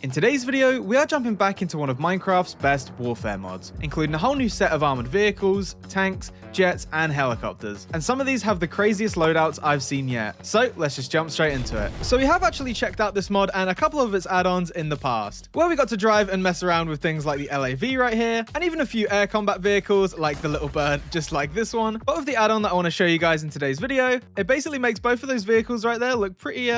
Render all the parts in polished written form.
In today's video, we are jumping back into one of Minecraft's best warfare mods, including a whole new set of armored vehicles, tanks, jets, and helicopters. And some of these have the craziest loadouts I've seen yet. So let's just jump straight into it. So we have actually checked out this mod and a couple of its add-ons in the past, where we got to drive and mess around with things like the LAV right here, and even a few air combat vehicles like the little bird, just like this one. But with the add-on that I want to show you guys in today's video, it basically makes both of those vehicles right there look pretty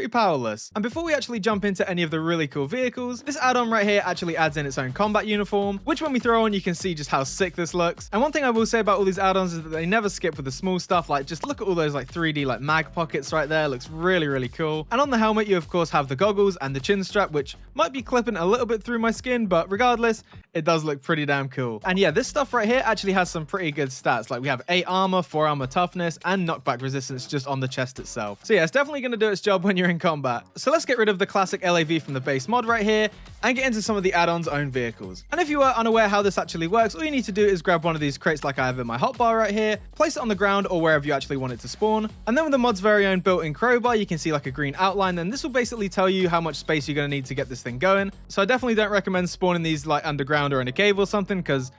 powerless. And before we actually jump into any of the really cool vehicles, this add-on right here actually adds in its own combat uniform, which when we throw on, you can see just how sick this looks. And one thing I will say about all these add-ons is that they never skip with the small stuff. Like, just look at all those like 3D like mag pockets right there. Looks really cool. And on the helmet, you of course have the goggles and the chin strap, which might be clipping a little bit through my skin, but regardless, it does look pretty damn cool. And yeah, this stuff right here actually has some pretty good stats. Like, we have 8 armor, 4 armor toughness, and knockback resistance just on the chest itself. So yeah, it's definitely going to do its job when you're in combat. So let's get rid of the classic LAV from the base mod right here and get into some of the add-ons own vehicles. And if you are unaware how this actually works, all you need to do is grab one of these crates like I have in my hotbar right here, place it on the ground or wherever you actually want it to spawn. And then with the mod's very own built-in crowbar, you can see like a green outline, and this will basically tell you how much space you're going to need to get this thing going. So I definitely don't recommend spawning these like underground or in a cave or something, because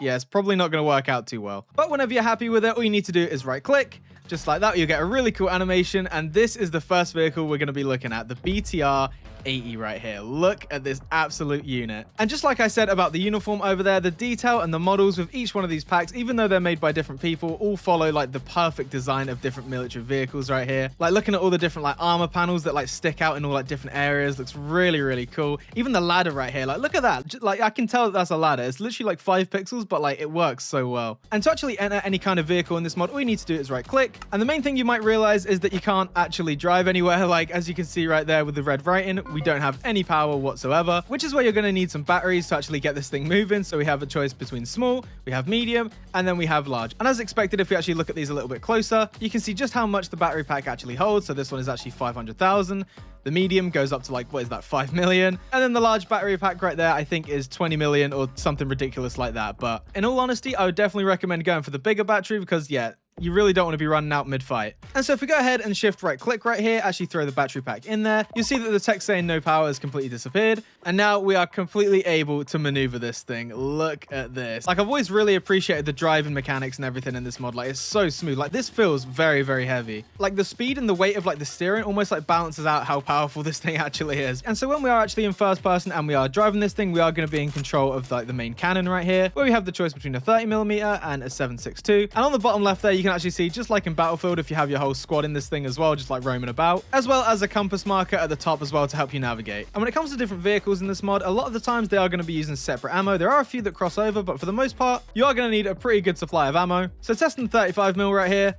yeah, it's probably not going to work out too well. But whenever you're happy with it, all you need to do is right click. Just like that, you'll get a really cool animation, and this is the first vehicle we're going to be looking at, the BTR 80 right here. Look at this absolute unit. And just like I said about the uniform over there, the detail and the models with each one of these packs, even though they're made by different people, all follow like the perfect design of different military vehicles right here. Like, looking at all the different like armor panels that like stick out in all like different areas, looks really cool. Even the ladder right here, like look at that. Like, I can tell that that's a ladder. It's literally like 5 pixels, but like it works so well. And to actually enter any kind of vehicle in this mod, all you need to do is right click. And the main thing you might realize is that you can't actually drive anywhere. Like, as you can see right there with the red writing, we don't have any power whatsoever, which is where you're going to need some batteries to actually get this thing moving. So we have a choice between small, we have medium, and then we have large. And as expected, if we actually look at these a little bit closer, you can see just how much the battery pack actually holds. So this one is actually 500,000. The medium goes up to like, what is that, 5 million? And then the large battery pack right there, I think is 20 million or something ridiculous like that. But in all honesty, I would definitely recommend going for the bigger battery, because yeah, you really don't want to be running out mid-fight. And so if we go ahead and shift right click right here, actually throw the battery pack in there, you'll see that the text saying no power has completely disappeared. And now we are completely able to maneuver this thing. Look at this. Like, I've always really appreciated the driving mechanics and everything in this mod. Like, it's so smooth. Like, this feels very heavy. Like, the speed and the weight of like the steering almost like balances out how powerful this thing actually is. And so when we are actually in first person and we are driving this thing, we are going to be in control of like the main cannon right here, where we have the choice between a 30mm and a 7.62. And on the bottom left there, you can actually see, just like in Battlefield, if you have your whole squad in this thing as well, just like roaming about, as well as a compass marker at the top as well to help you navigate. And when it comes to different vehicles in this mod, a lot of the times they are going to be using separate ammo. There are a few that cross over, but for the most part, you are going to need a pretty good supply of ammo. So testing 35mm right here.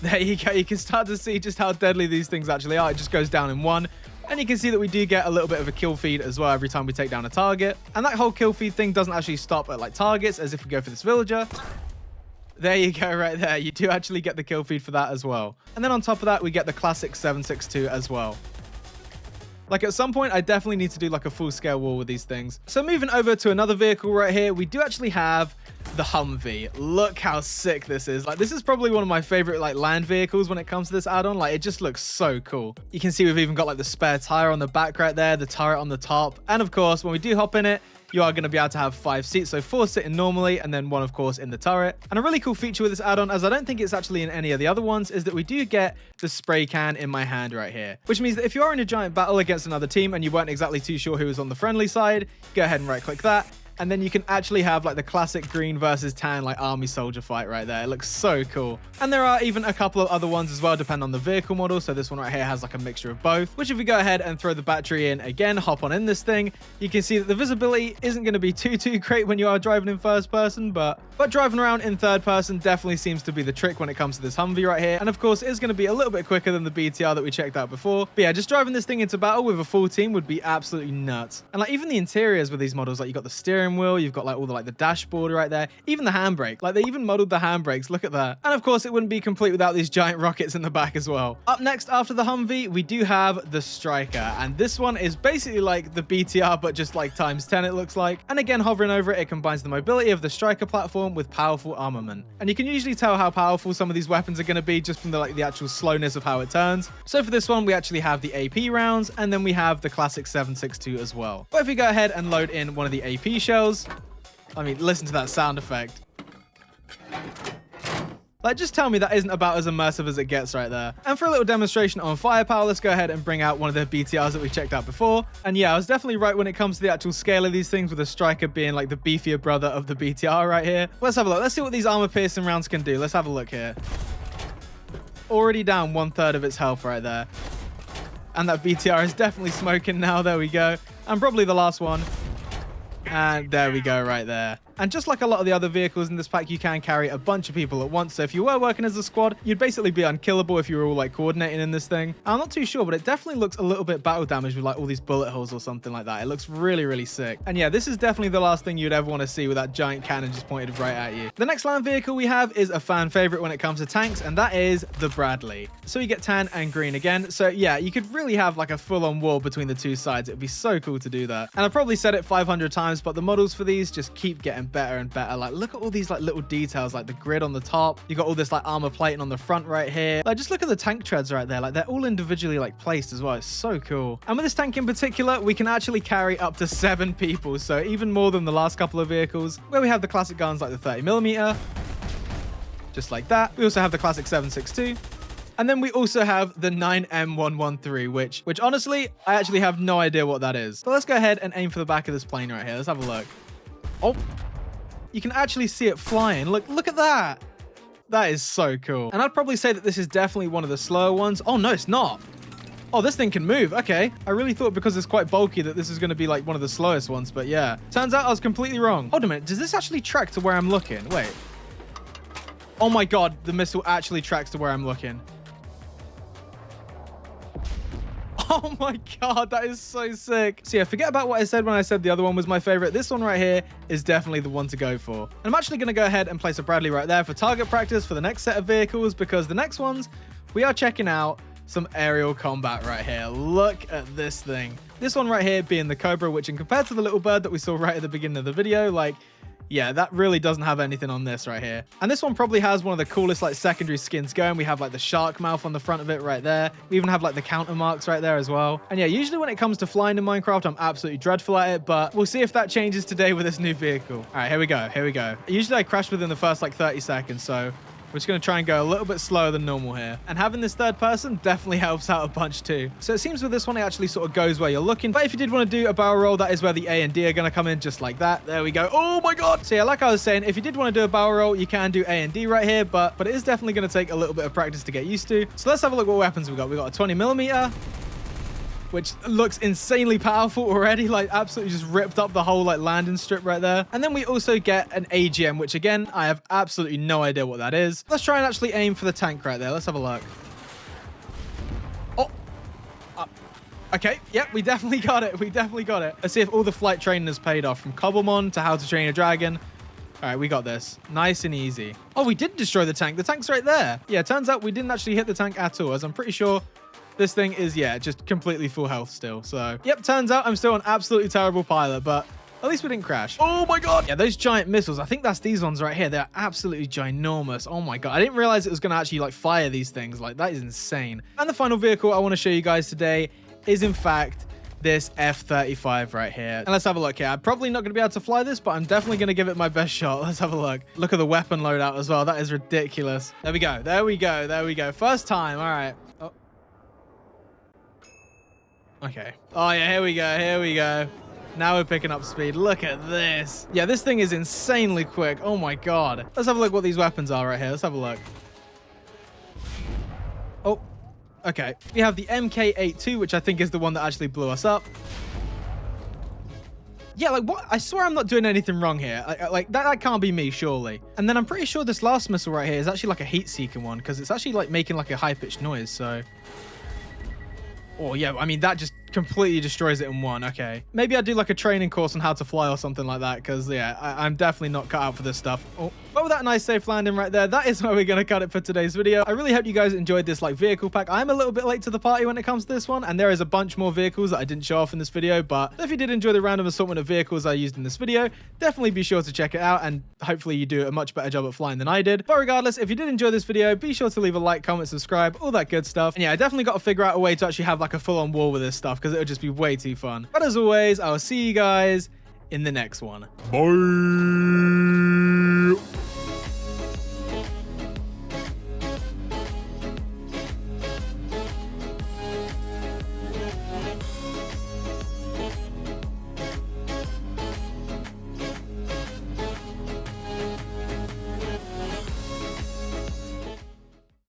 There you go. You can start to see just how deadly these things actually are. It just goes down in one. And you can see that we do get a little bit of a kill feed as well every time we take down a target. And that whole kill feed thing doesn't actually stop at like targets, as if we go for this villager. There you go right there. You do actually get the kill feed for that as well. And then on top of that, we get the classic 7.62 as well. Like, at some point, I definitely need to do like a full-scale war with these things. So moving over to another vehicle right here, we do actually have the Humvee. Look how sick this is. Like, this is probably one of my favorite like land vehicles when it comes to this add-on. Like, it just looks so cool. You can see we've even got like the spare tire on the back right there, the turret on the top. And of course, when we do hop in it, you are going to be able to have 5 seats, so 4 sitting normally, and then 1, of course, in the turret. And a really cool feature with this add-on, as I don't think it's actually in any of the other ones, is that we do get the spray can in my hand right here. Which means that if you are in a giant battle against another team and you weren't exactly too sure who was on the friendly side, go ahead and right-click that. And then you can actually have like the classic green versus tan like army soldier fight right there. It looks so cool. And there are even a couple of other ones as well, depending on the vehicle model. So this one right here has like a mixture of both, which if we go ahead and throw the battery in again, hop on in this thing, you can see that the visibility isn't going to be too great when you are driving in first person, but driving around in third person definitely seems to be the trick when it comes to this Humvee right here. And of course, it is going to be a little bit quicker than the BTR that we checked out before. But yeah, just driving this thing into battle with a full team would be absolutely nuts. And like, even the interiors with these models, like you got the steering steering wheel. You've got like all the dashboard right there. Even the handbrake. Like they even modeled the handbrakes. Look at that. And of course, it wouldn't be complete without these giant rockets in the back as well. Up next, after the Humvee, we do have the Striker. And this one is basically like the BTR, but just like times 10 it looks like. And again, hovering over it, it combines the mobility of the Striker platform with powerful armament. And you can usually tell how powerful some of these weapons are going to be just from the actual slowness of how it turns. So for this one, we actually have the AP rounds, and then we have the classic 7.62 as well. But if we go ahead and load in one of the AP shells, I mean, listen to that sound effect. Like, just tell me that isn't about as immersive as it gets right there. And for a little demonstration on firepower, let's go ahead and bring out one of the BTRs that we checked out before. And yeah, I was definitely right when it comes to the actual scale of these things, with the Striker being like the beefier brother of the BTR right here. Let's have a look. Let's see what these armor-piercing rounds can do. Let's have a look here. Already down 1/3 of its health right there. And that BTR is definitely smoking now. There we go. And probably the last one. And there we go right there. And just like a lot of the other vehicles in this pack, you can carry a bunch of people at once. So if you were working as a squad, you'd basically be unkillable if you were all like coordinating in this thing. I'm not too sure, but it definitely looks a little bit battle damaged with like all these bullet holes or something like that. It looks really, really sick. And yeah, this is definitely the last thing you'd ever want to see with that giant cannon just pointed right at you. The next land vehicle we have is a fan favorite when it comes to tanks, and that is the Bradley. So you get tan and green again. So yeah, you could really have like a full-on war between the two sides. It'd be so cool to do that. And I've probably said it 500 times, but the models for these just keep getting better and better. Like, look at all these like little details, like the grid on the top. You got all this like armor plating on the front right here. Like, just look at the tank treads right there. Like, they're all individually like placed as well. It's so cool. And with this tank in particular, we can actually carry up to 7 people. So even more than the last couple of vehicles, where we have the classic guns like the 30mm, just like that. We also have the classic 7.62. And then we also have the 9M113, which honestly, I actually have no idea what that is. So let's go ahead and aim for the back of this plane right here. Let's have a look. Oh, you can actually see it flying. Look at that. That is so cool. And I'd probably say that this is definitely one of the slower ones. Oh, no, it's not. Oh, this thing can move. Okay. I really thought because it's quite bulky that this is going to be like one of the slowest ones. But yeah, turns out I was completely wrong. Hold a minute. Does this actually track to where I'm looking? Wait. Oh my God. The missile actually tracks to where I'm looking. Oh my God, that is so sick. So yeah, forget about what I said when I said the other one was my favorite. This one right here is definitely the one to go for. And I'm actually going to go ahead and place a Bradley right there for target practice for the next set of vehicles, because the next ones, we are checking out some aerial combat right here. Look at this thing. This one right here being the Cobra, which in compared to the little bird that we saw right at the beginning of the video, like, yeah, that really doesn't have anything on this right here. And this one probably has one of the coolest like secondary skins going. We have like the shark mouth on the front of it right there. We even have like the counter marks right there as well. And yeah, usually when it comes to flying in Minecraft, I'm absolutely dreadful at it, but we'll see if that changes today with this new vehicle. All right, here we go. Here we go. Usually I crash within the first like 30 seconds, so we're just going to try and go a little bit slower than normal here. And having this third person definitely helps out a bunch too. So it seems with this one, it actually sort of goes where you're looking. But if you did want to do a barrel roll, that is where the A and D are going to come in just like that. There we go. Oh my God. So yeah, like I was saying, if you did want to do a barrel roll, you can do A and D right here, but it is definitely going to take a little bit of practice to get used to. So let's have a look what weapons we've got. We've got a 20mm, which looks insanely powerful already, like absolutely just ripped up the whole like landing strip right there. And then we also get an AGM, which again, I have absolutely no idea what that is. Let's try and actually aim for the tank right there. Let's have a look. Oh, okay. Yep, we definitely got it. We definitely got it. Let's see if all the flight training has paid off, from Cobblemon to How to Train Your Dragon. All right, we got this. Nice and easy. Oh, we did destroy the tank. The tank's right there. Yeah, turns out we didn't actually hit the tank at all, as I'm pretty sure this thing is, yeah, just completely full health still. So, yep, turns out I'm still an absolutely terrible pilot, but at least we didn't crash. Oh my God. Yeah, those giant missiles, I think that's these ones right here. They're absolutely ginormous. Oh my God. I didn't realize it was going to actually like fire these things. Like, that is insane. And the final vehicle I want to show you guys today is, in fact, this F-35 right here. And let's have a look here. I'm probably not going to be able to fly this, but I'm definitely going to give it my best shot. Let's have a look. Look at the weapon loadout as well. That is ridiculous. There we go. There we go. There we go. First time. All right. Oh. Okay. Oh yeah, here we go. Here we go. Now we're picking up speed. Look at this. Yeah, this thing is insanely quick. Oh my God. Let's have a look what these weapons are right here. Let's have a look. Oh, okay. We have the MK82, which I think is the one that actually blew us up. Yeah, like what? I swear I'm not doing anything wrong here. Like that can't be me, surely. And then I'm pretty sure this last missile right here is actually like a heat-seeking one, because it's actually like making like a high-pitched noise, so... Oh, yeah, I mean, that just completely destroys it in one. Okay, maybe I do like a training course on how to fly or something like that, because yeah, I'm definitely not cut out for this stuff. Oh, but with that nice safe landing right there, that is where we're gonna cut it for today's video. I really hope you guys enjoyed this like vehicle pack. I'm a little bit late to the party when it comes to this one, and there is a bunch more vehicles that I didn't show off in this video, but if you did enjoy the random assortment of vehicles I used in this video, definitely be sure to check it out, and hopefully you do a much better job at flying than I did. But regardless, if you did enjoy this video, be sure to leave a like, comment, subscribe, all that good stuff. And yeah, I definitely got to figure out a way to actually have like a full-on wall with this stuff, because it would just be way too fun. But as always, I will see you guys in the next one. Bye.